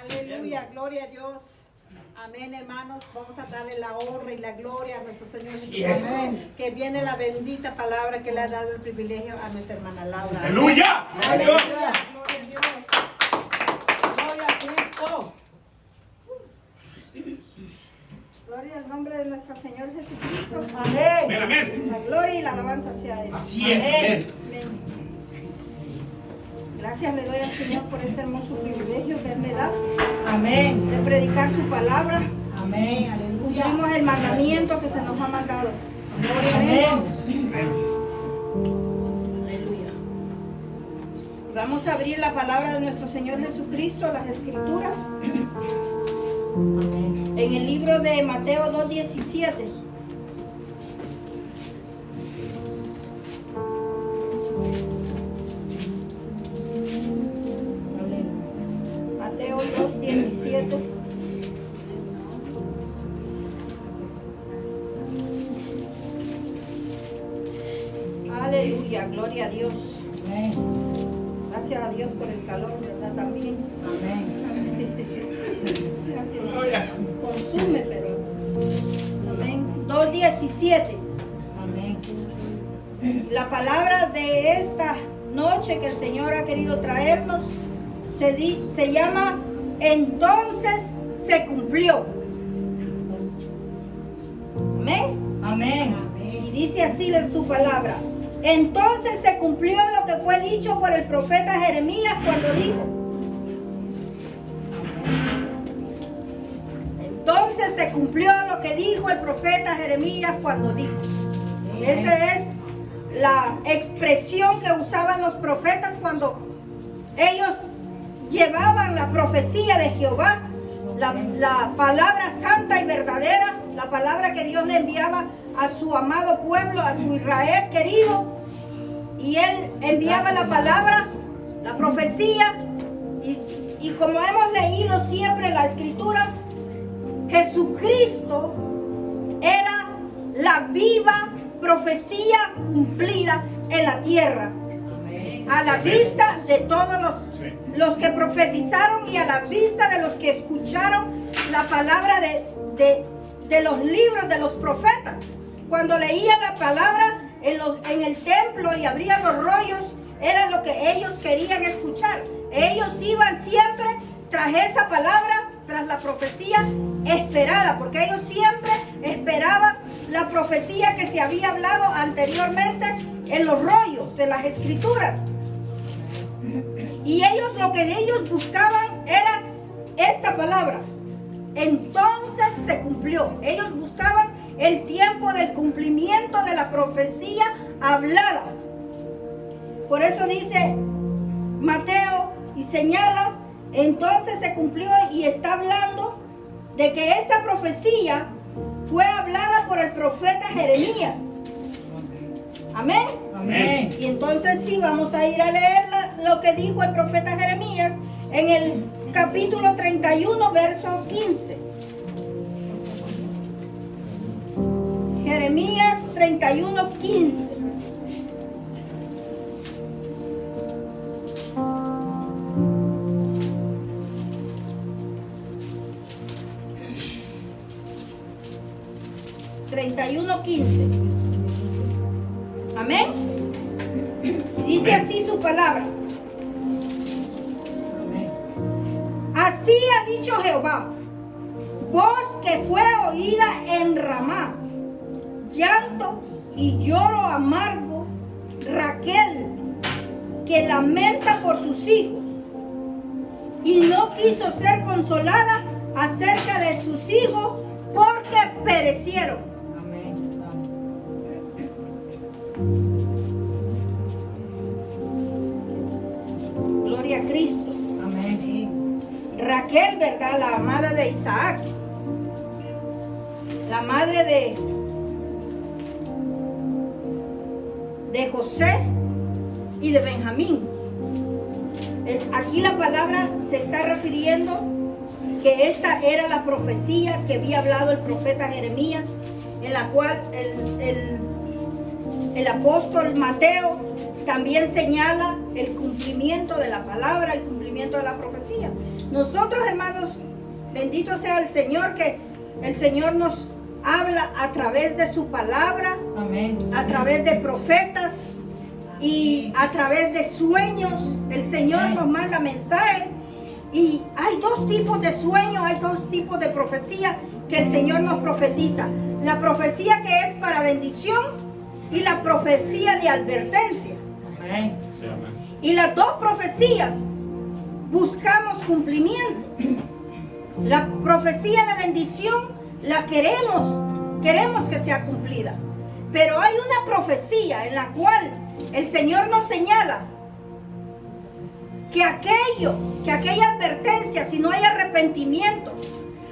Aleluya, gloria a Dios. Amén, hermanos. Vamos a darle la honra y la gloria a nuestro Señor Jesucristo. Que viene la bendita palabra que le ha dado el privilegio a nuestra hermana Laura. ¡Aleluya! Aleluya, gloria a Dios. Gloria a Cristo. Gloria al nombre de nuestro Señor Jesucristo. Amén, amén. La gloria y la alabanza sea a Él. Así es, amén. Amén. Gracias le doy al Señor por este hermoso privilegio que Él me da. Amén. De predicar su palabra. Amén. Aleluya. Cumplimos el mandamiento que se nos ha mandado. Amén. Aleluya. Vamos a abrir la palabra de nuestro Señor Jesucristo, las Escrituras. Amén. En el libro de Mateo 2:17. Mateo 2:17. Aleluya, gloria a Dios. Amén. Gracias a Dios por el calor, ¿verdad? También. Amén. Consume, pero. Amén. 2:17. Amén. La palabra de esta noche que el Señor ha querido traernos se llama entonces se cumplió. Amén. Amén. Y dice así en su palabra. Entonces se cumplió lo que fue dicho por el profeta Jeremías cuando dijo. Entonces se cumplió lo que dijo el profeta Jeremías cuando dijo. Esa es la expresión que usaban los profetas cuando ellos llevaban la profecía de Jehová, la palabra santa y verdadera, la palabra que Dios le enviaba a su amado pueblo, a su Israel querido, y él enviaba la palabra, la profecía, y como hemos leído siempre la escritura, Jesucristo era la viva profecía cumplida en la tierra, a la vista de todos los que profetizaron y a la vista de los que escucharon la palabra de los libros de los profetas. Cuando leían la palabra en el templo y abrían los rollos, era lo que ellos querían escuchar. Ellos iban siempre tras esa palabra, tras la profecía esperada, porque ellos siempre esperaban la profecía que se había hablado anteriormente en los rollos, en las escrituras. Y ellos lo que ellos buscaban era esta palabra. Entonces se cumplió. Ellos buscaban el tiempo del cumplimiento de la profecía hablada. Por eso dice Mateo y señala, entonces se cumplió, y está hablando de que esta profecía fue hablada por el profeta Jeremías. Amén. Amén. Y entonces sí, vamos a ir a leer lo que dijo el profeta Jeremías en el capítulo 31, verso 15. Jeremías 31, 15. Amén. Dice así su palabra. Así ha dicho Jehová, voz que fue oída en Ramá, llanto y lloro amargo, Raquel, que lamenta por sus hijos y no quiso ser consolada acerca de sus hijos porque perecieron. Gloria a Cristo. Amén. Raquel, ¿verdad? La amada de Isaac, la madre de José y de Benjamín. Aquí la palabra se está refiriendo que esta era la profecía que había hablado el profeta Jeremías, en la cual el apóstol Mateo también señala el cumplimiento de la palabra, el cumplimiento de la profecía. Nosotros, hermanos, bendito sea el Señor, que el Señor nos habla a través de su palabra, Amén. a través de profetas y a través de sueños. El Señor nos manda mensajes. Y hay dos tipos de sueños, hay dos tipos de profecía que el Señor nos profetiza. La profecía que es para bendición y la profecía de advertencia. Amén. Sí, amén. Y las dos profecías buscamos cumplimiento. La profecía de bendición la queremos que sea cumplida. Pero hay una profecía en la cual el Señor nos señala que aquella advertencia, si no hay arrepentimiento,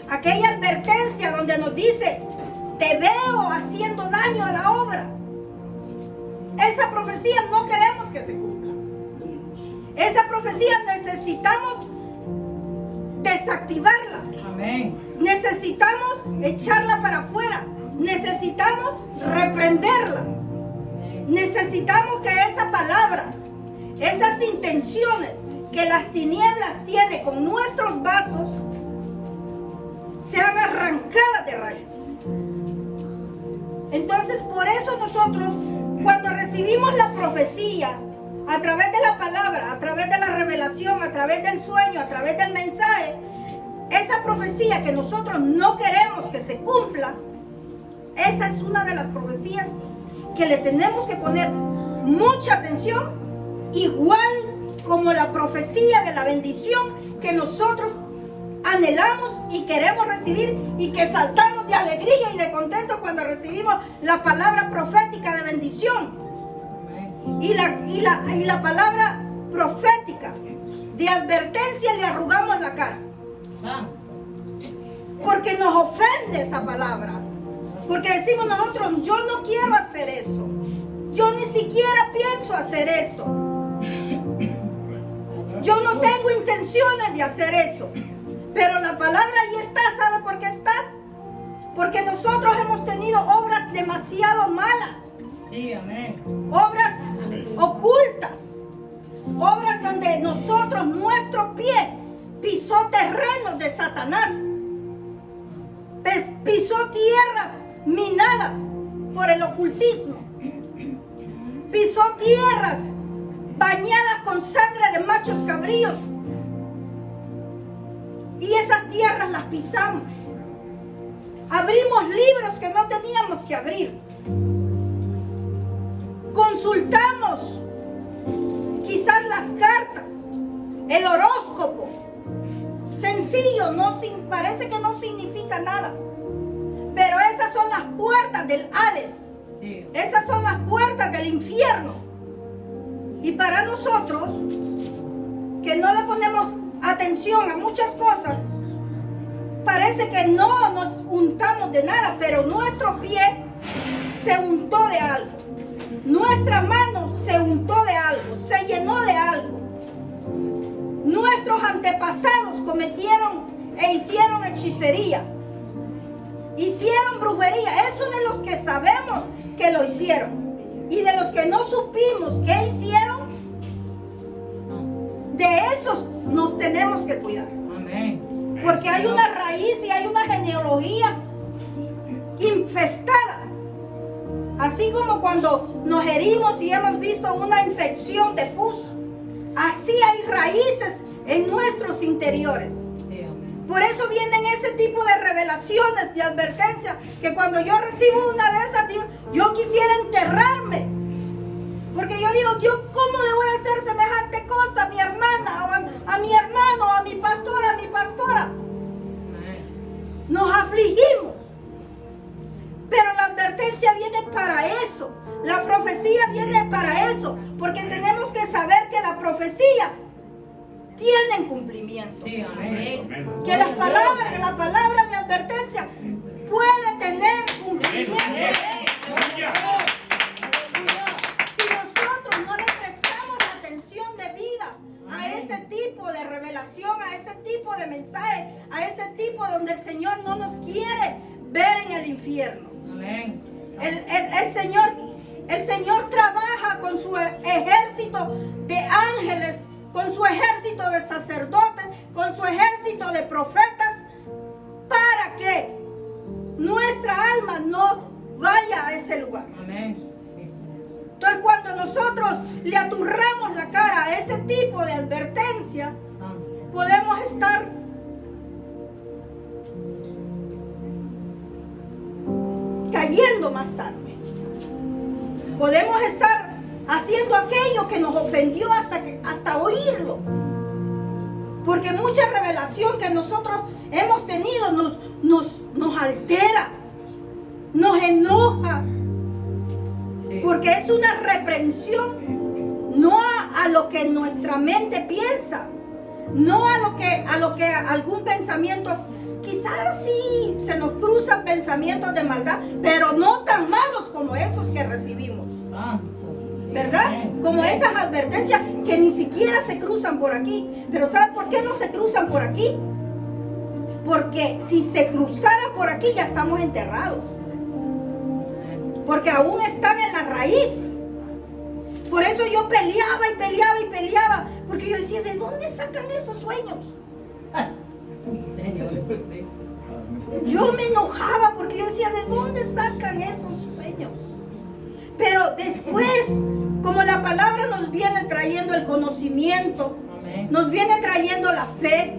aquella advertencia donde nos dice, te veo haciendo daño a la obra, esa profecía no queremos que se cumpla. Esa profecía necesitamos desactivarla. Amén. Necesitamos echarla para afuera. Necesitamos reprenderla. Necesitamos que esa palabra, esas intenciones que las tinieblas tienen con nuestros vasos, sean arrancadas de raíz. Entonces, por eso nosotros, cuando recibimos la profecía, a través de la palabra, a través de la revelación, a través del sueño, a través del mensaje, esa profecía que nosotros no queremos que se cumpla, esa es una de las profecías que le tenemos que poner mucha atención, igual como la profecía de la bendición que nosotros anhelamos y queremos recibir y que saltamos de alegría y de contento cuando recibimos la palabra profética de bendición. Y la palabra profética de advertencia le arrugamos la cara. Porque nos ofende esa palabra. Porque decimos nosotros, yo no quiero hacer eso. Yo ni siquiera pienso hacer eso. Yo no tengo intenciones de hacer eso. Pero la palabra ahí está. ¿Sabe por qué está? Porque nosotros hemos tenido obras demasiado malas. Sí, amén. Obras ocultas. Obras donde nosotros, nuestro pie, pisó terrenos de Satanás. Pisó tierras minadas por el ocultismo. Pisó tierras bañadas con sangre de machos cabríos. Y esas tierras las pisamos. Abrimos libros que no teníamos que abrir. Consultamos quizás las cartas, el horóscopo. Sencillo, parece que no significa nada. Pero esas son las puertas del Hades. Sí. Esas son las puertas del infierno. Y para nosotros, que no le ponemos atención a muchas cosas, parece que no nos untamos de nada, pero nuestro pie se untó de algo. Nuestra mano se untó de algo, se llenó de algo. Nuestros antepasados cometieron e hicieron hechicería. Hicieron brujería. Eso de los que sabemos que lo hicieron. Y de los que no supimos qué hicieron, de esos nos tenemos que cuidar. Amén. Porque hay una raíz y hay una genealogía infestada. Así como cuando nos herimos y hemos visto una infección de pus, así hay raíces en nuestros interiores. Sí, amén. Por eso vienen ese tipo de revelaciones, de advertencias, que cuando yo recibo una de esas, yo quisiera enterrarme. Porque yo digo, Dios, ¿cómo le voy a hacer semejante cosa a mi hermana, o a mi hermano, a mi pastora, a mi pastora? Amén. Nos afligimos. Pero la advertencia viene para eso. La profecía viene para eso. Porque tenemos que saber que la profecía tiene cumplimiento. Sí, amén. Amén. Que la palabra de advertencia puede tener cumplimiento. Si nosotros no le prestamos la atención debida a ese tipo de revelación, a ese tipo de mensaje, a ese tipo donde el Señor no nos quiere ver en el infierno. Amén. El Señor trabaja con su ejército de ángeles con su ejército de sacerdotes, con su ejército de profetas, para que nuestra alma no vaya a ese lugar. Amén. Entonces, cuando nosotros le aturramos la cara a ese tipo de advertencia, podemos estar cayendo más tarde. Podemos estar haciendo aquello que nos ofendió hasta oírlo. Porque mucha revelación que nosotros hemos tenido nos altera, nos enoja. Porque es una reprensión, no a lo que nuestra mente piensa, no a lo que algún pensamiento, quizás sí se nos cruzan pensamientos de maldad, pero no tan malos como esos que recibimos, ¿verdad? Como esas advertencias que ni siquiera se cruzan por aquí. Pero ¿sabe por qué no se cruzan por aquí? Porque si se cruzaran por aquí ya estamos enterrados. Porque aún están en la raíz. Por eso yo peleaba y peleaba y peleaba. Porque yo decía, ¿de dónde sacan esos sueños? Yo me enojaba porque yo decía, ¿de dónde sacan esos sueños? Pero después, como la palabra nos viene trayendo el conocimiento, nos viene trayendo la fe,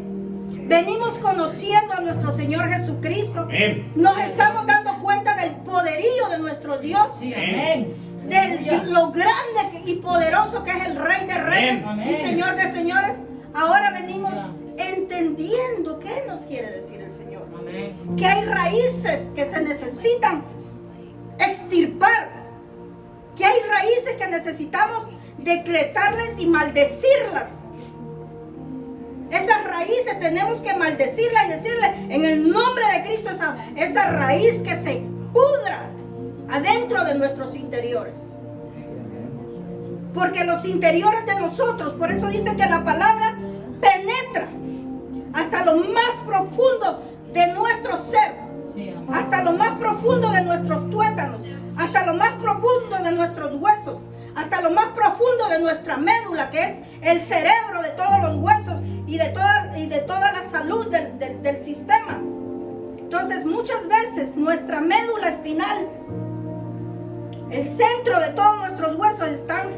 venimos conociendo a nuestro Señor Jesucristo, nos estamos dando cuenta del poderío de nuestro Dios, de lo grande y poderoso que es el Rey de Reyes y Señor de Señores. Ahora venimos entendiendo qué nos quiere decir el Señor. Que hay raíces que se necesitan extirpar, que hay raíces que necesitamos decretarles y maldecirlas. Esas raíces tenemos que maldecirlas y decirle en el nombre de Cristo, esa raíz que se pudra adentro de nuestros interiores. Porque los interiores de nosotros, por eso dice que la palabra penetra hasta lo más profundo de nuestro ser, hasta lo más profundo de nuestros tuétanos, hasta lo más profundo de nuestros huesos, hasta lo más profundo de nuestra médula, que es el cerebro de todos los huesos y de toda la salud del sistema. Entonces, muchas veces nuestra médula espinal, el centro de todos nuestros huesos, están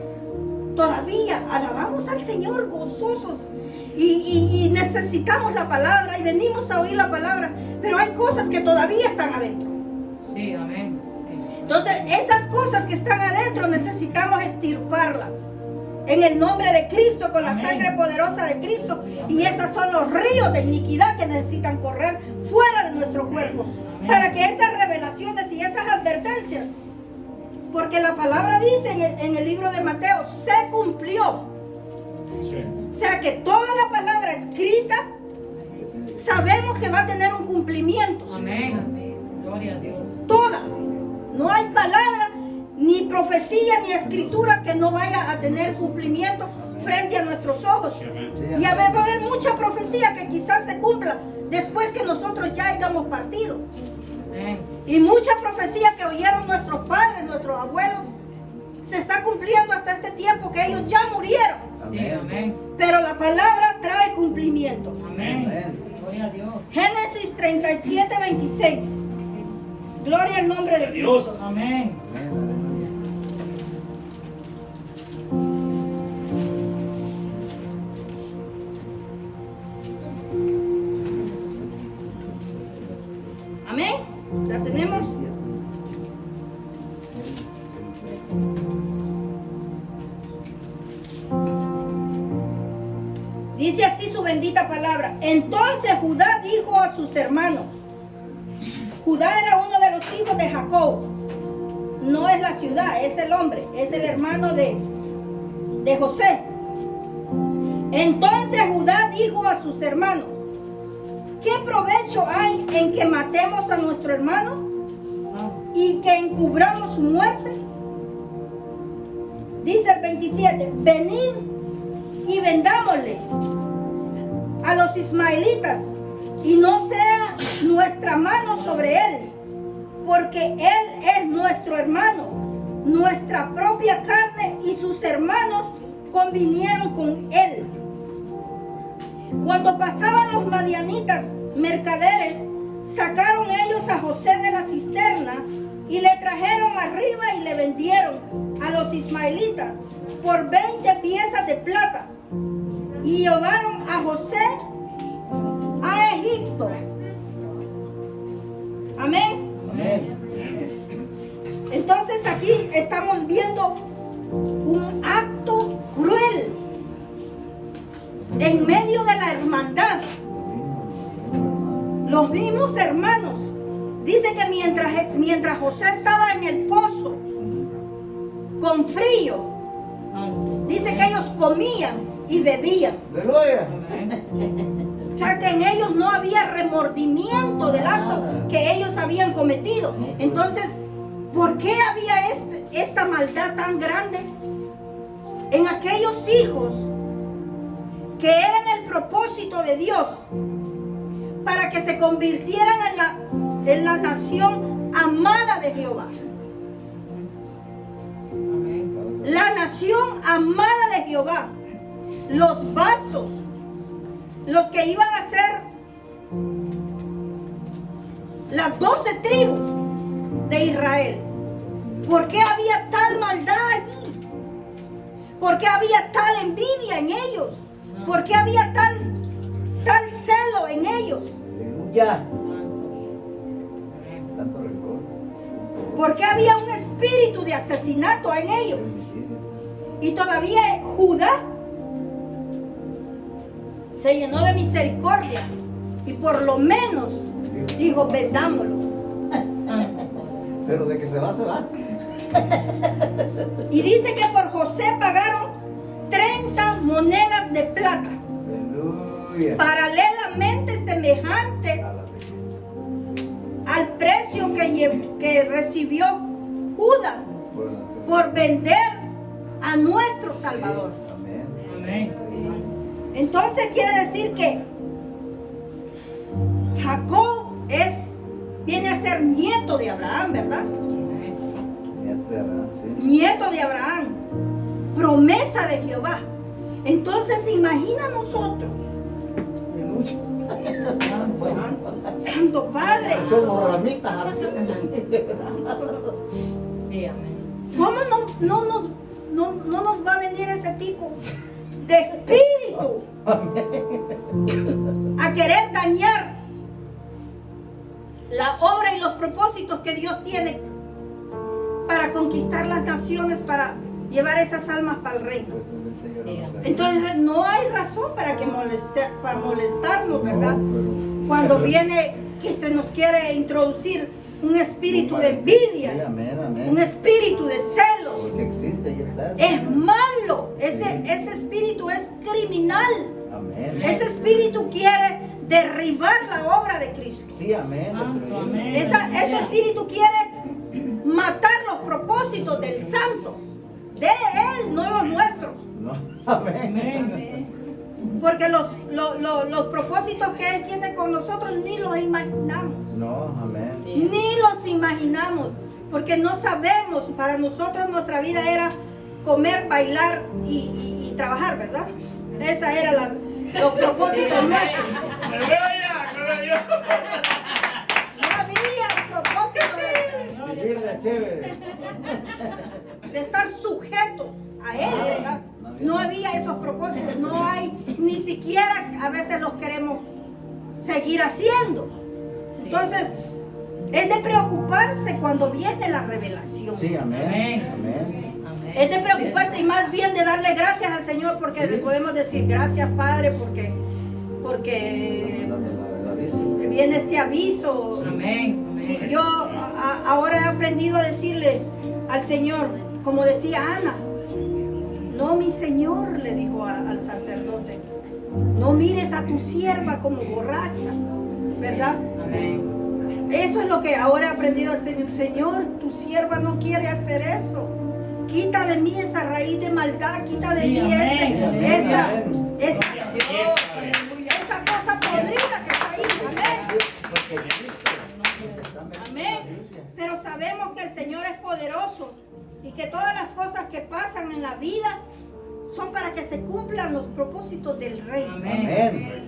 todavía, alabamos al Señor gozosos y necesitamos la palabra y venimos a oír la palabra, pero hay cosas que todavía están adentro. Sí, amén. Entonces, esas cosas que están adentro necesitamos extirparlas en el nombre de Cristo, con la sangre poderosa de Cristo. Y esos son los ríos de iniquidad que necesitan correr fuera de nuestro cuerpo, para que esas revelaciones y esas advertencias, porque la palabra dice en el libro de Mateo, se cumplió. O sea que toda la palabra escrita sabemos que va a tener un cumplimiento. Amén. Gloria a Dios. Toda. No hay palabra, ni profecía, ni escritura que no vaya a tener cumplimiento frente a nuestros ojos. Y va a haber mucha profecía que quizás se cumpla después que nosotros ya hayamos partido. Y mucha profecía que oyeron nuestros padres, nuestros abuelos, se está cumpliendo hasta este tiempo que ellos ya murieron. Amén. Pero la palabra trae cumplimiento. Amén. Gloria a Dios. Génesis 37, 26. Gloria al nombre de Dios. Amén. Amén. ¿La tenemos? Dice así su bendita palabra. Entonces Judá dijo a sus hermanos. Judá era uno de los hijos de Jacob. No es la ciudad, es el hombre, es el hermano de José. Entonces Judá dijo a sus hermanos, ¿qué provecho hay en que matemos a nuestro hermano y que encubramos su muerte? Dice el 27, venid y vendámosle a los ismaelitas y no sea nuestra mano sobre él, porque él es nuestro hermano, nuestra propia carne, y sus hermanos convinieron con él. Cuando pasaban los madianitas mercaderes, sacaron ellos a José de la cisterna y le trajeron arriba y le vendieron a los ismaelitas por 20 piezas de plata y llevaron a José a Egipto. Amén. Amén. Entonces aquí estamos viendo un acto cruel en medio de la hermandad. Los mismos hermanos. Dice que mientras José estaba en el pozo con frío, dice que ellos comían y bebían. Aleluya. O sea que en ellos no había remordimiento del acto que ellos habían cometido. Entonces, ¿por qué había esta maldad tan grande en aquellos hijos que eran el propósito de Dios para que se convirtieran en la nación amada de Jehová? La nación amada de Jehová. Los vasos, los que iban a ser las 12 tribus de Israel. ¿Por qué había tal maldad allí? ¿Por qué había tal envidia en ellos? ¿Por qué había tal celo en ellos? Aleluya. Tanto rencor. ¿Por qué había un espíritu de asesinato en ellos? Y todavía Judá se llenó de misericordia y por lo menos dijo, vendámoslo. Pero de que se va, se va. Y dice que por José pagaron 30 monedas de plata, Aleluya. paralelamente semejante A la riqueza. al precio que recibió Judas Bueno, por vender a nuestro Salvador. amén. Amén. Entonces quiere decir que Jacob viene a ser nieto de Abraham, ¿verdad? Nieto de Abraham, promesa de Jehová. Entonces imagina nosotros, Santo Padre, Somos ramitas así. Sí, amén. ¿cómo no nos va a venir ese tipo de espíritu a querer dañar la obra y los propósitos que Dios tiene para conquistar las naciones, para llevar esas almas para el reino? Entonces no hay razón para molestarnos, ¿verdad? Cuando viene que se nos quiere introducir un espíritu de envidia, Sí, amén, amén. un espíritu de celos. Porque existe y está. Es malo, ese espíritu es criminal. Amén. Ese espíritu quiere derribar la obra de Cristo. Sí, amén. Amén. Ese espíritu quiere matar los propósitos del santo, de él, no los nuestros. No, amén. Amén. Porque los propósitos que él tiene con nosotros ni los imaginamos. No, amén. Ni los imaginamos. Porque no sabemos, para nosotros nuestra vida era comer, bailar y trabajar, ¿verdad? Esa era los propósitos nuestros. ¡Aleluya! ¡Gloria a Dios! No había propósito Vivir la chévere. de estar sujetos a él, ¿verdad? No había esos propósitos, no hay, ni siquiera a veces los queremos seguir haciendo. Entonces, es de preocuparse cuando viene la revelación. Sí, amén. Amén. Amén. Amén. Es de preocuparse y más bien de darle gracias al Señor, porque le podemos decir gracias, Padre, porque La vista. viene este aviso. Amén. Y Amén. yo ahora he aprendido a decirle al Señor, como decía Ana, no, mi Señor, le dijo al sacerdote, no mires a tu sierva como borracha, ¿verdad? Amén. Eso es lo que ahora he aprendido al Señor. Señor, tu sierva no quiere hacer eso. Quita de mí esa raíz de maldad, quita de Sí, mí amén. esa Así es, Padre. esa cosa podrida que está ahí. Amén. Porque existe. Amén. Pero sabemos que el Señor es poderoso y que todas las cosas que pasan en la vida son para que se cumplan los propósitos del Rey. Amén.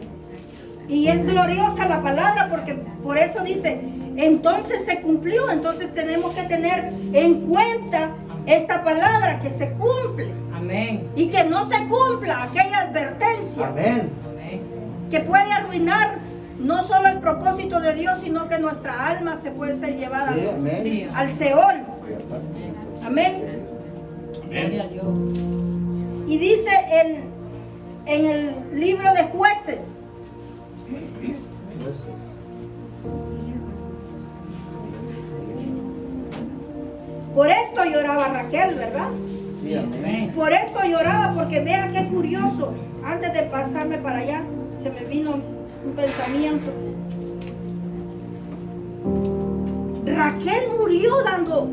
Y es gloriosa la palabra porque por eso dice, entonces se cumplió. Entonces tenemos que tener en cuenta esta palabra que se cumple. Amén. Y que no se cumpla aquella advertencia Amén. Amén. que puede arruinar no solo el propósito de Dios, sino que nuestra alma se puede ser llevada Sí, amén. Sí. al Seol. Amén. Gloria a Dios. Y dice en el libro de Jueces, por esto lloraba Raquel, ¿verdad? Sí, amén. Amén. Por esto lloraba, porque vea qué curioso. Antes de pasarme para allá, se me vino un pensamiento. Raquel murió dando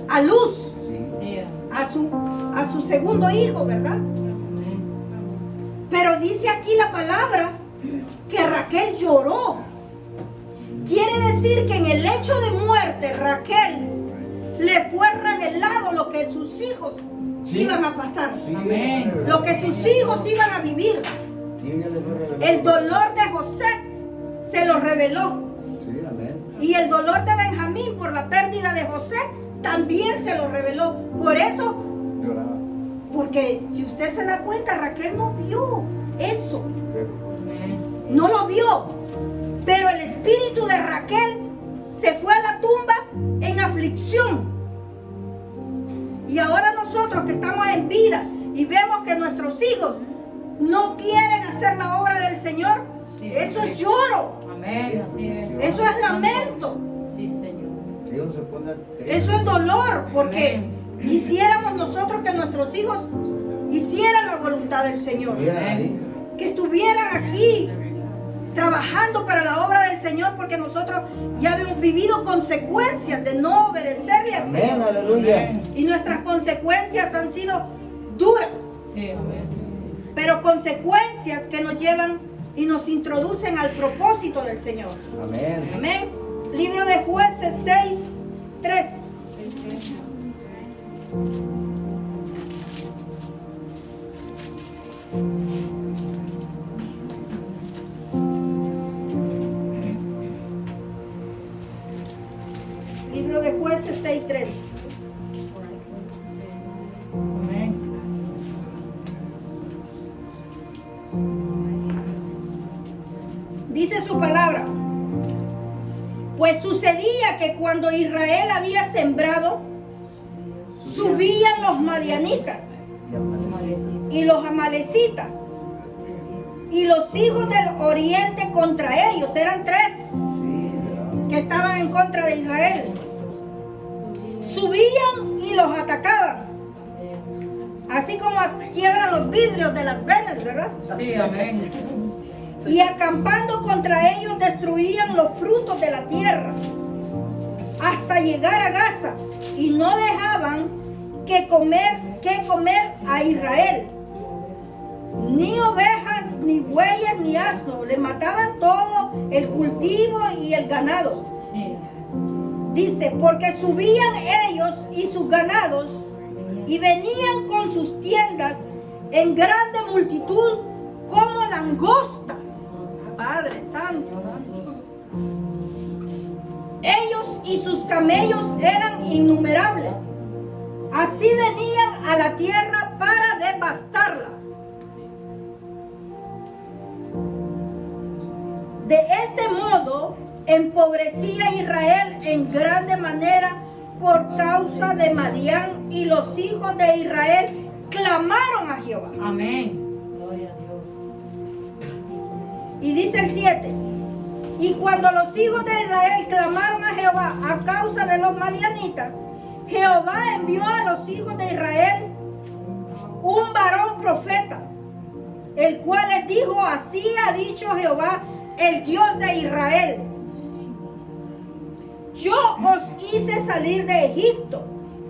a luz Sí. a su segundo hijo, ¿verdad? Amén. Pero dice aquí la palabra que Raquel lloró. Quiere decir que en el hecho de muerte Raquel le fue revelado lo que sus hijos iban a pasar, Sí, Amén. lo que sus hijos iban a vivir. Sí, ella le fue revelado. El dolor de José se lo reveló. Sí, amén. Y el dolor de Benjamín por la pérdida de José también se lo reveló. Por eso, Lloraba. porque si usted se da cuenta, Raquel no vio eso. Amén. No lo vio. Pero el espíritu de Raquel se fue a la tumba en aflicción. Y ahora nosotros que estamos en vida y vemos que nuestros hijos no quieren hacer la obra del Señor, Sí. eso es lloro, Amén. Así es. eso es lamento, Sí, Señor. Sí, uno se pone eso es dolor, porque quisiéramos nosotros que nuestros hijos hicieran la voluntad del Señor, Miren ahí. que estuvieran aquí trabajando para la obra del Señor, porque nosotros ya hemos vivido consecuencias de no obedecerle al Amén, Señor. aleluya. Y nuestras consecuencias han sido duras, Sí, amén. pero consecuencias que nos llevan y nos introducen al propósito del Señor. Amén. Amén. Libro de Jueces 6:3. Libro de Jueces 6:3. Amén. Dice su palabra: pues sucedía que cuando Israel había sembrado, subían los madianitas Y amén. y los amalecitas y los hijos del oriente contra ellos. Eran tres Sí, ¿verdad? que estaban en contra de Israel. Subían y los atacaban, así como quiebran los vidrios de las venas, ¿verdad? Sí, amén. Y acampando contra ellos destruían los frutos de la tierra hasta llegar a Gaza, y no dejaban que comer a Israel, ni ovejas, ni bueyes, ni asnos. Le mataban todo el cultivo y el ganado. Sí. Dice, porque subían ellos y sus ganados y venían con sus tiendas en grande multitud como langostas. Padre Santo. Ellos y sus camellos eran innumerables. Así venían a la tierra para devastarla. De este modo empobrecía Israel en grande manera por causa de Madián, y los hijos de Israel clamaron a Jehová. Amén. Gloria a Dios. Y dice el 7: y cuando los hijos de Israel clamaron a Jehová a causa de los madianitas, Jehová envió a los hijos de Israel un varón profeta, el cual les dijo: así ha dicho Jehová, el Dios de Israel: yo os hice salir de Egipto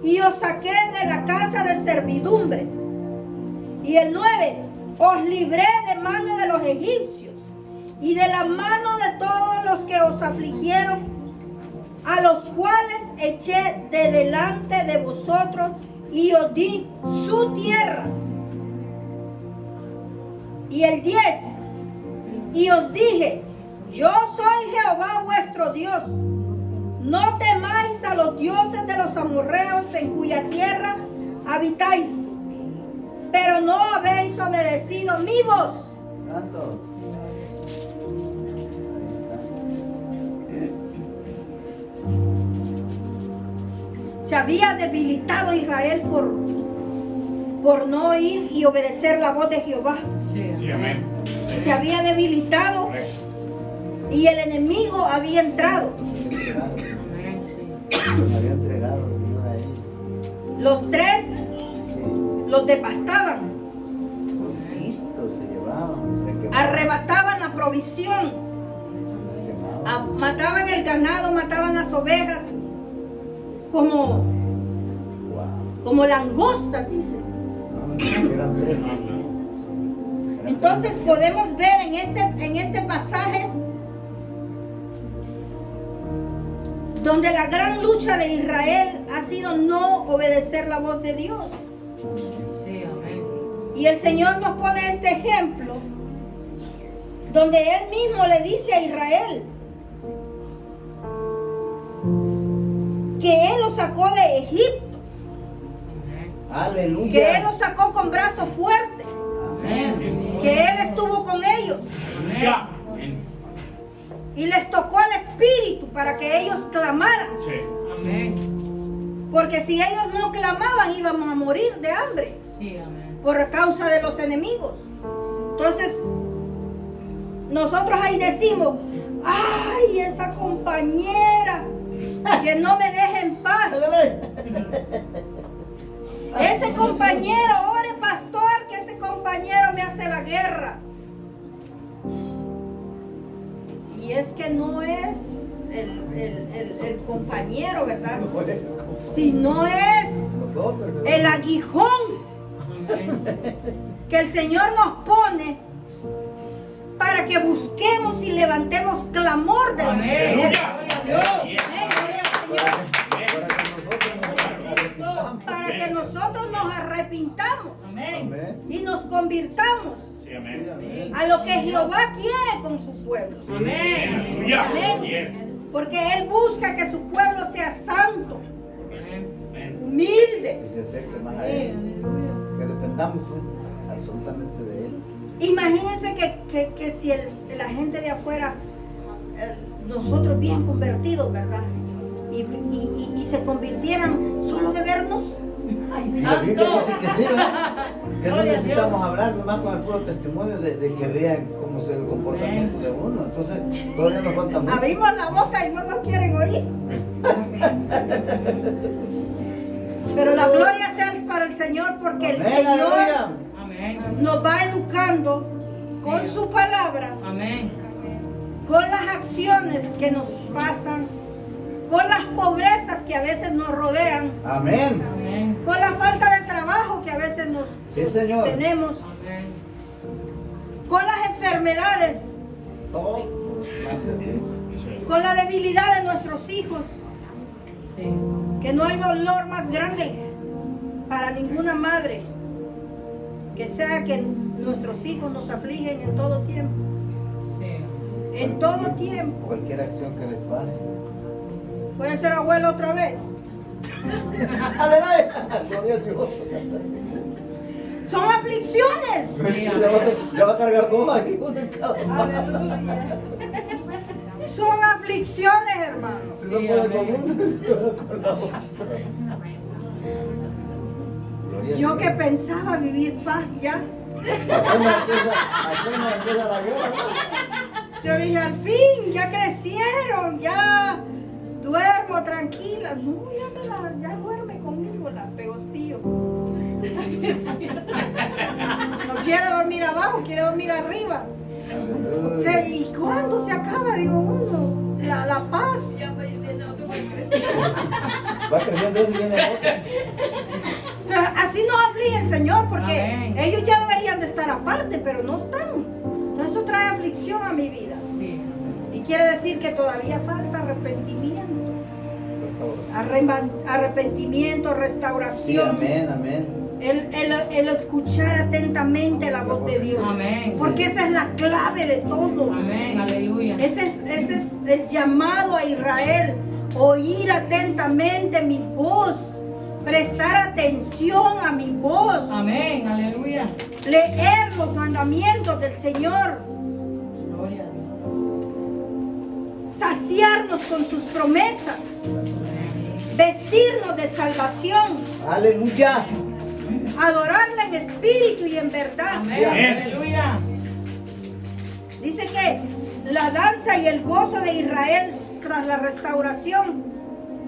y os saqué de la casa de servidumbre. Y el 9: os libré de mano de los egipcios y de la mano de todos los que os afligieron, a los cuales eché de delante de vosotros, y os di su tierra. Y el 10, y os dije, yo soy Jehová vuestro Dios. No temáis a los dioses de los amorreos en cuya tierra habitáis, pero no habéis obedecido mi voz. Santo. Se había debilitado Israel por no oír y obedecer la voz de Jehová. Sí, amén. Se había debilitado Correcto. y el enemigo había entrado. Entregado. Amén. Sí. Me había entregado el Señor a él. Los 3 Sí. los devastaban, Listo, se llevaban. Se quemaban. arrebataban la provisión, Se quemaban. mataban el ganado, mataban las ovejas, como Wow. langostas, dice. Eran tres. Entonces podemos ver en este pasaje donde la gran lucha de Israel ha sido no obedecer la voz de Dios. Sí, amén. Y el Señor nos pone este ejemplo donde Él mismo le dice a Israel que Él los sacó de Egipto, Aleluya. que Él los sacó con brazo fuerte, Amén. que Él estuvo con ellos Ya. y les tocó el espíritu para que ellos clamaran. Sí. Amén. Porque si ellos no clamaban íbamos a morir de hambre Sí, amén. por causa de los enemigos. Entonces, nosotros ahí decimos, ay, esa compañera que no me deja en paz. Ese compañero, ore pastor, que ese compañero me hace la guerra. Y es que no es el compañero, ¿verdad? Sino es Nosotros. el aguijón Amén. que el Señor nos pone para que busquemos y levantemos clamor delante de Él. Aleluya. Amén, gloria al Señor. Para Para que nosotros nos arrepintamos Amén. Amén. y nos convirtamos Sí, amén. Amén. a lo que Jehová quiere con su pueblo. Amén. Aleluya. Amén. Yes. Porque Él busca que su pueblo sea santo, Amén. Amén. humilde. Y se acerque más a él. Que dependamos pues, absolutamente de él. Imagínense que si la gente de afuera, nosotros bien convertidos, ¿verdad? Y se convirtieran solo de vernos. Y la Biblia dice que sí, ¿verdad? Que no necesitamos hablar nomás con el puro testimonio de que vean cómo es el comportamiento de uno. Entonces, todavía nos falta mucho. Abrimos la boca y no nos quieren oír. Pero la gloria sea para el Señor, porque el Amén, Señor aleluya. Amén. nos va educando con su palabra, Amén. con las acciones que nos pasan, con las pobrezas que a veces nos rodean, Amén. Amén. con la falta de trabajo que a veces nos Sí, Señor. tenemos, Amén. con las enfermedades, Todo. con la debilidad de nuestros hijos, Sí. que no hay dolor más grande para ninguna madre que sea que nuestros hijos nos afligen en todo tiempo, Sí. en todo tiempo. Cualquier acción que les pase. Puede ser abuelo otra vez. Aleluya. Gloria a Dios. Son aflicciones. Sí, Ya va a cargar todo aquí. Uno en cada mano. Son aflicciones, hermanos. Si no puede con uno, se va con la otra. Gloria a Yo Dios. que pensaba vivir paz ya. Apenas empieza la guerra. Yo dije, al fin, ya crecieron, ya duermo tranquila. No, ya duerme conmigo la pegostillo. No quiere dormir abajo, quiere dormir arriba. Aleluya. ¿Y cuándo se acaba? Digo uno, la paz. Va creciendo eso y viene otra. Entonces, así nos aflige el Señor, porque Amén. ellos ya deberían de estar aparte, pero no están. Entonces eso trae aflicción a mi vida. Sí. Y quiere decir que todavía falta arrepentimiento. arrepentimiento, Sí, restauración. amén, amén. El escuchar atentamente la voz de Dios. Amén. Porque esa es la clave de todo. Amén. Aleluya. Ese es el llamado a Israel. Oír atentamente mi voz. Prestar atención a mi voz. Amén. Aleluya. Leer los mandamientos del Señor. Gloria a Dios. Saciarnos con sus promesas. Vestirnos de salvación. Aleluya. Adorarla en espíritu y en verdad. Amén. Aleluya. Dice que la danza y el gozo de Israel tras la restauración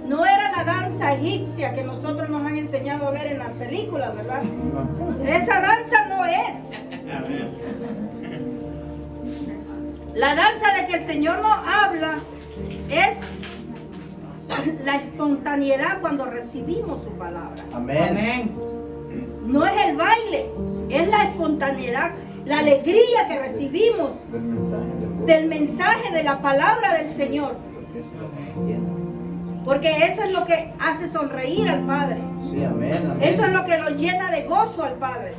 no era la danza egipcia que nosotros nos han enseñado a ver en las películas, ¿verdad? Esa danza no es. La danza de que el Señor nos habla es la espontaneidad cuando recibimos su palabra. Amén. Amén. No es el baile, es la espontaneidad, la alegría que recibimos del mensaje de la palabra del Señor. Porque eso es lo que hace sonreír al Padre. Sí, amén, amén. Eso es lo que lo llena de gozo al Padre.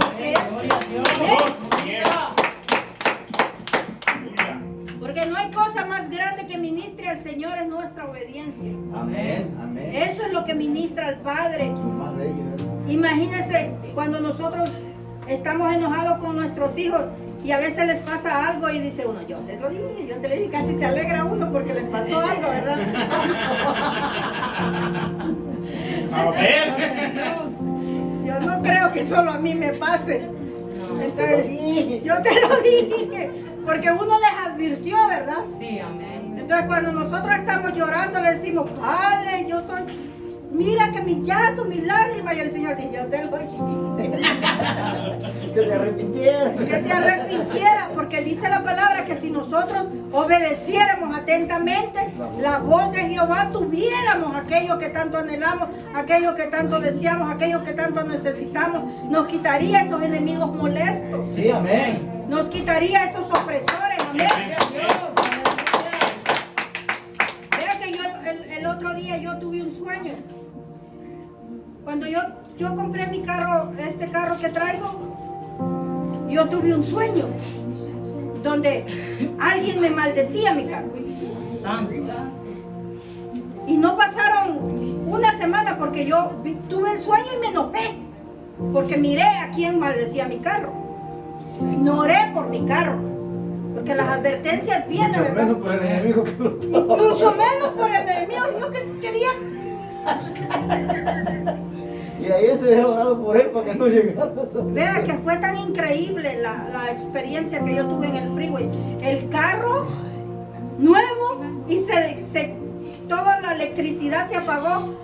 Amén. Gloria a Dios. Porque no hay cosa más grande que ministre al Señor, es nuestra obediencia. Amén, amén. Eso es lo que ministra al Padre. Lo más bello, ¿verdad? Imagínense cuando nosotros estamos enojados con nuestros hijos y a veces les pasa algo y dice uno, yo te lo dije, yo te lo dije, casi se alegra uno porque les pasó algo, ¿verdad? A ver. Yo no creo que solo a mí me pase. Entonces, yo te lo dije, porque uno les advirtió, ¿verdad? Sí, amén. Entonces cuando nosotros estamos llorando le decimos, Padre, yo estoy, mira que mi llanto, mi lágrima, y el Señor dice, yo te lo dije. Que se arrepintiera. Que te arrepintiera, porque dice la palabra que si nosotros obedeciéramos atentamente la voz de Jehová, tuviéramos aquello que tanto anhelamos, aquello que tanto deseamos, aquello que tanto necesitamos, nos quitaría esos enemigos molestos, Sí, amén. nos quitaría esos opresores, amén. Gloria a Dios. Vea que yo el otro día yo tuve un sueño. Cuando yo compré mi carro, este carro que traigo, yo tuve un sueño donde alguien me maldecía mi carro. Santo. Y no pasaron una semana porque yo tuve el sueño y me enojé. Porque miré a quién maldecía mi carro. No oré por mi carro. Porque las advertencias vienen, Mucho ¿verdad? menos por el enemigo que lo Y mucho menos por el enemigo, sino que quería. Y ahí estoy orado por él para que no llegara. Vea que fue tan increíble la experiencia que yo tuve en el freeway. El carro nuevo y toda la electricidad se apagó.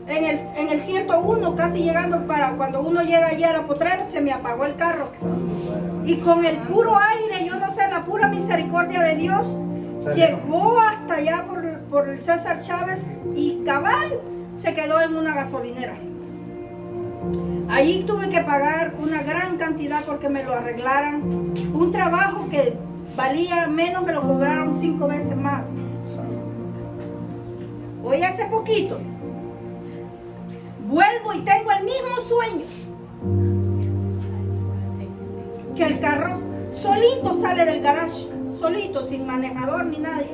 En el 101, casi llegando para cuando uno llega allí a la Potrero, se me apagó el carro. Y con el puro aire, yo no sé, la pura misericordia de Dios, llegó hasta allá por el César Chávez y cabal se quedó en una gasolinera. Allí tuve que pagar una gran cantidad porque me lo arreglaran. Un trabajo que valía menos, me lo cobraron 5 veces más. Hoy hace poquito, vuelvo y tengo el mismo sueño. Que el carro solito sale del garage, solito, sin manejador ni nadie.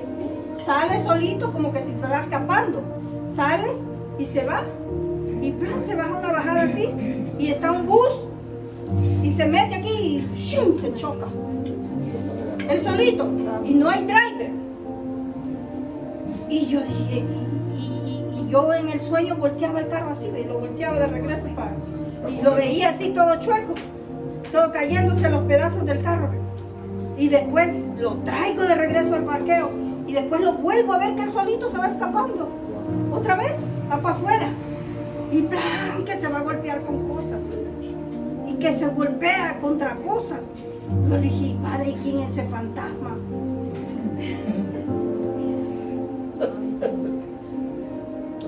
Sale solito como que se está escapando. Sale y se va. Y plan, se baja una bajada así. Y está un bus. Y se mete aquí y ¡shum!, se choca. Él solito. Y no hay driver. Y yo dije, y yo en el sueño volteaba el carro así, y lo volteaba de regreso y lo veía así todo chueco, todo cayéndose los pedazos del carro. Y después lo traigo de regreso al parqueo y después lo vuelvo a ver que él solito se va escapando. Otra vez, va para afuera. Y plan, que se va a golpear con cosas. Y que se golpea contra cosas. Yo dije, Padre, ¿quién es ese fantasma?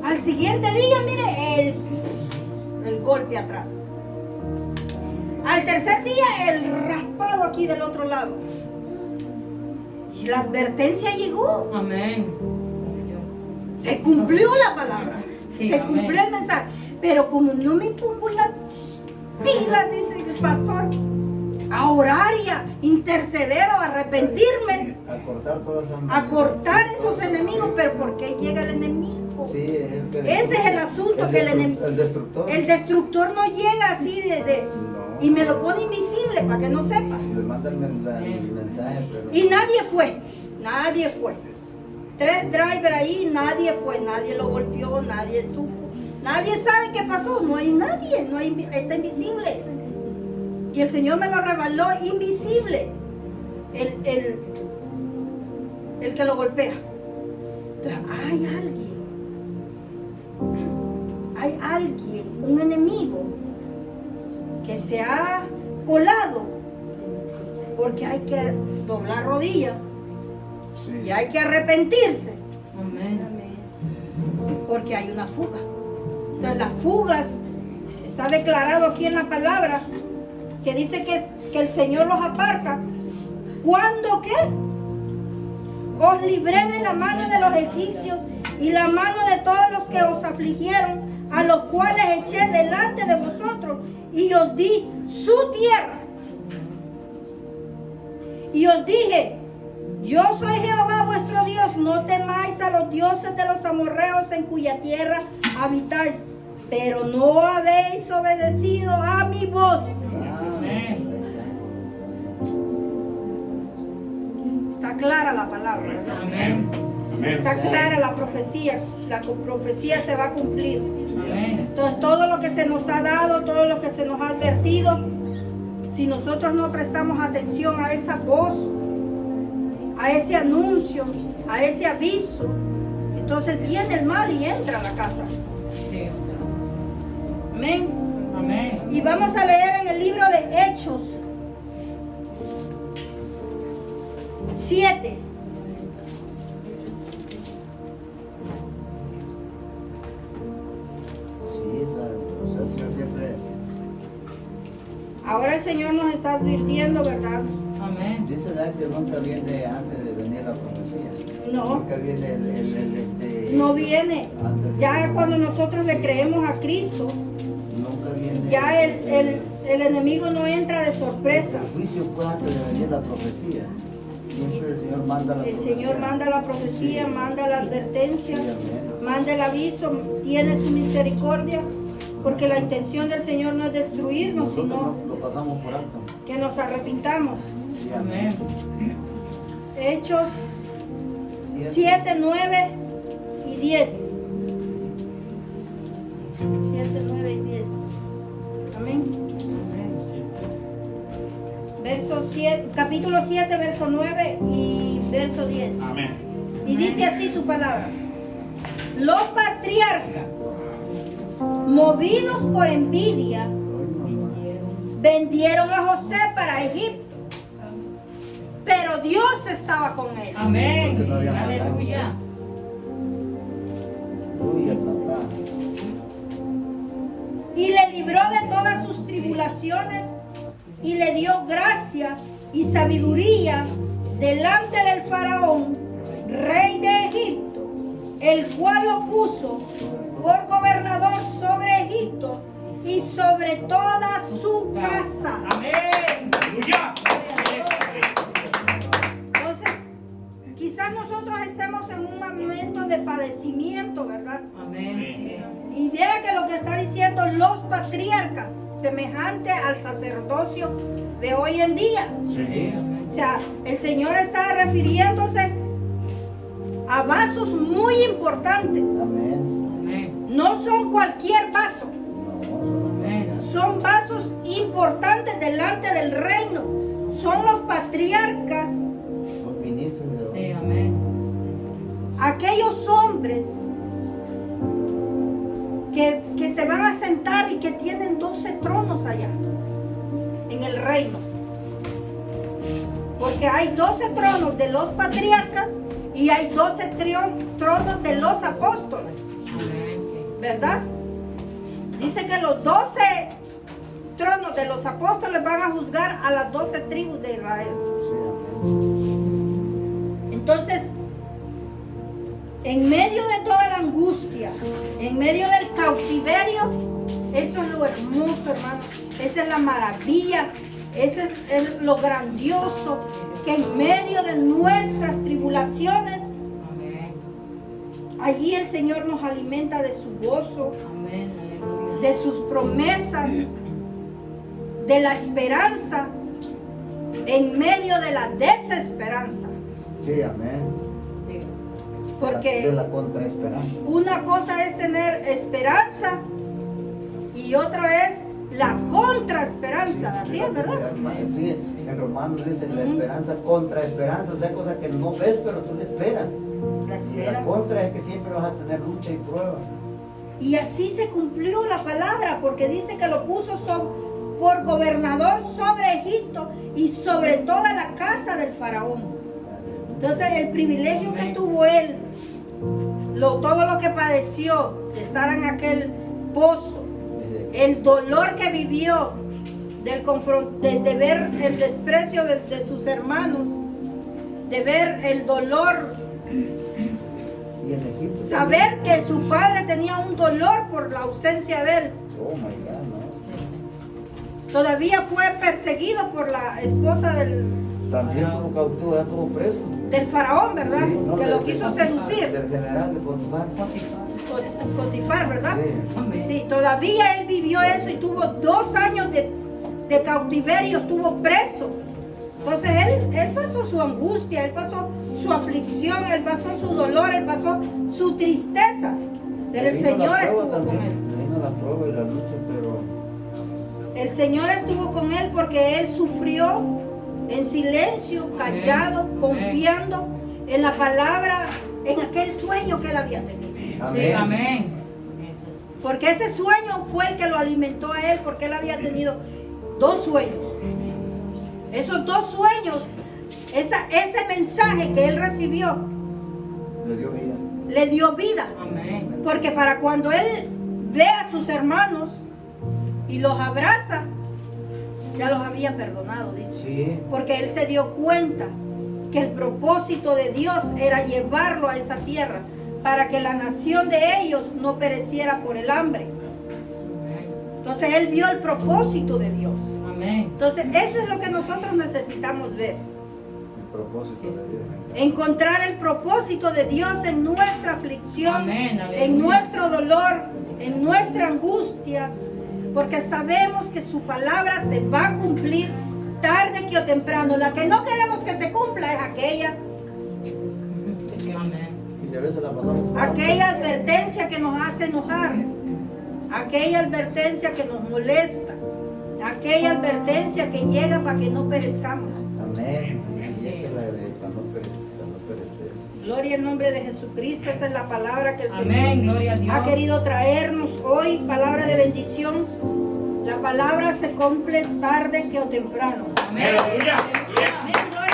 Al siguiente día, mire, el golpe atrás. Al tercer día, el raspado aquí del otro lado. Y la advertencia llegó. Amén. Se cumplió la palabra. Sí, Se amén. cumplió el mensaje. Pero como no me pongo las pilas, dice el pastor, a orar y a interceder o a arrepentirme, A cortar todas esas a cortar esos enemigos, pero ¿por qué llega el enemigo? Sí, Ese es el asunto, que el destructor. el destructor no llega así No. y me lo pone invisible para que no sepa. Le manda el mensaje, pero... Y nadie fue. 3 drivers ahí, nadie fue, nadie lo golpeó, nadie supo. Nadie sabe qué pasó, no hay nadie, está invisible. Y el Señor me lo reveló invisible, el que lo golpea. Entonces, hay alguien, un enemigo, que se ha colado, porque hay que doblar rodillas Sí. y hay que arrepentirse, Amén. porque hay una fuga. Entonces las fugas, está declarado aquí en la palabra, que dice que el Señor los aparta. ¿Cuándo qué? Os libré de la mano de los egipcios y la mano de todos los que os afligieron, a los cuales eché delante de vosotros y os di su tierra. Y os dije, yo soy Jehová vuestro Dios, no temáis a los dioses de los amorreos en cuya tierra habitáis, pero no habéis obedecido a mi voz. Amén. Está clara la palabra, ¿verdad? Amén. Está clara la profecía se va a cumplir. Amén. Entonces todo lo que se nos ha dado, todo lo que se nos ha advertido, si nosotros no prestamos atención a esa voz, a ese anuncio, a ese aviso, entonces viene el mal y entra a la casa. Sí. Amén. Amén. Y vamos a leer en el libro de Hechos 7. Sí, o sea, el Señor siempre Ahora el Señor nos está advirtiendo, ¿verdad? Amén. dice, ¿verdad?, que nunca viene antes de venir la profecía. No. Nunca viene No viene. antes de- Ya cuando nosotros le creemos a Cristo, Nunca viene. ya el enemigo no entra de sorpresa. El juicio fue antes de venir la profecía. Siempre el Señor manda la El profecía. Señor manda la profecía, manda la advertencia, Sí, amén. manda el aviso, tiene su misericordia, porque la intención del Señor no es destruirnos, Nosotros sino lo pasamos por alto. que nos arrepintamos. Sí, Amén. Hechos 7, 9 y 10. 7, 9 y 10. Amén. Verso 7, capítulo 7, verso 9 y verso 10. Amén. Y dice así su palabra. Los patriarcas, movidos por envidia, vendieron a José para Egipto. Pero Dios estaba con él. Amén. Porque no había más Aleluya. Aleluya, papá. Y le libró de todas sus tribulaciones y le dio gracia y sabiduría delante del faraón, rey de Egipto, el cual lo puso por gobernador sobre Egipto y sobre toda su casa. Amén. Aleluya. Entonces, quizás nosotros estemos en un momento de padecimiento, ¿verdad? Amén. Y vea que lo que está diciendo los patriarcas, semejante al sacerdocio de hoy en día. Sí. Amén. O sea, el Señor está refiriéndose a vasos muy importantes. Amén. Amén. No son cualquier vaso, No, Amén. son vasos importantes delante del reino. Son los patriarcas, los ministros de Sí. Amén. aquellos hombres que se van a sentar y que tienen 12 tronos allá en el reino. Porque hay 12 tronos de los patriarcas y hay 12 tronos de los apóstoles, Amén. ¿verdad? Dice que los 12 tronos de los apóstoles van a juzgar a las 12 tribus de Israel. Sí, amén. Entonces, en medio de todas las aleluya. En medio del cautiverio, eso es lo hermoso, hermano. Esa es la maravilla. Ese es lo grandioso. Que en medio de nuestras tribulaciones, Amén. allí el Señor nos alimenta de su gozo, Amén. Aleluya. de sus promesas, de la esperanza, en medio de la desesperanza. Sí, amén. Sí. De Porque la contraesperanza. una cosa es tener esperanza y otra es la contraesperanza. Así es, ¿verdad? Sí, en Romanos dice la esperanza contra esperanza, o sea, cosas que no ves, pero tú le esperas. La Y espera. la contra es que siempre vas a tener lucha y prueba. Y así se cumplió la palabra, porque dice que lo puso por gobernador sobre Egipto y sobre toda la casa del faraón. Entonces el privilegio que tuvo él, todo lo que padeció de estar en aquel pozo, el dolor que vivió de ver el desprecio de sus hermanos, de ver el dolor, Y en Egipto. saber que su padre tenía un dolor por la ausencia de él. Oh my God, ¿no? Todavía fue perseguido por la esposa También como cautivo, ya estuvo preso. del faraón, ¿verdad? Sí, no, Que lo del- quiso seducir. Del general de Potifar. Potifar, ¿verdad? Sí. Amén. Sí, todavía él vivió eso y tuvo 2 años de cautiverio, estuvo preso. Entonces él pasó su angustia, él pasó su aflicción, él pasó su dolor, él pasó su tristeza. Pero el Le vino Señor la prueba estuvo con también, él. le vino la prueba y la lucha, pero El Señor estuvo con él porque él sufrió en silencio, callado, Amén. confiando en la palabra, en aquel sueño que él había tenido. Sí, amén. Porque ese sueño fue el que lo alimentó a él, porque él había tenido 2 sueños. Esos 2 sueños, ese mensaje que él recibió, le dio vida. le dio vida. Amén. Porque para cuando él ve a sus hermanos y los abraza, ya los había perdonado, dice. Sí. Porque él se dio cuenta que el propósito de Dios era llevarlo a esa tierra para que la nación de ellos no pereciera por el hambre. Entonces él vio el propósito de Dios. Amén. Entonces eso es lo que nosotros necesitamos ver. El propósito de Dios. Encontrar el propósito de Dios en nuestra aflicción, Amén, aleluya. en nuestro dolor, en nuestra angustia, porque sabemos que su palabra se va a cumplir tarde que o temprano. La que no queremos que se cumpla es aquella Amén. Y a veces la pasamos. aquella advertencia que nos hace enojar, aquella advertencia que nos molesta, aquella advertencia que llega para que no perezcamos. Amén. Y esa es la de para no perecer. Gloria al nombre de Jesucristo, esa es la palabra que el Amén. Señor Gloria a Dios. ha querido traernos hoy, palabra de bendición. La palabra se cumple tarde que o temprano. Amén. Aleluya. Amén, gloria